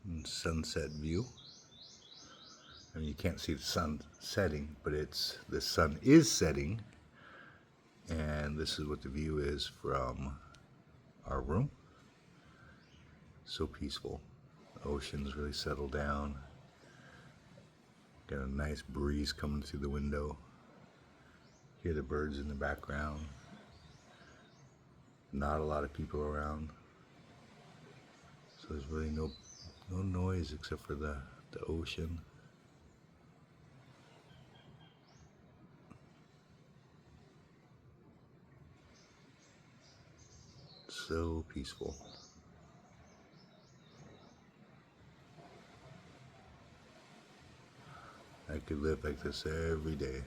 and sunset view. I mean, you can't see the sun setting, but the sun is setting, and this is what the view is from our room. So peaceful. The ocean's really settled down. Got a nice breeze coming through the window. Hear the birds in the background. Not a lot of people around. So there's really no noise except for the ocean. So peaceful. I could live like this every day.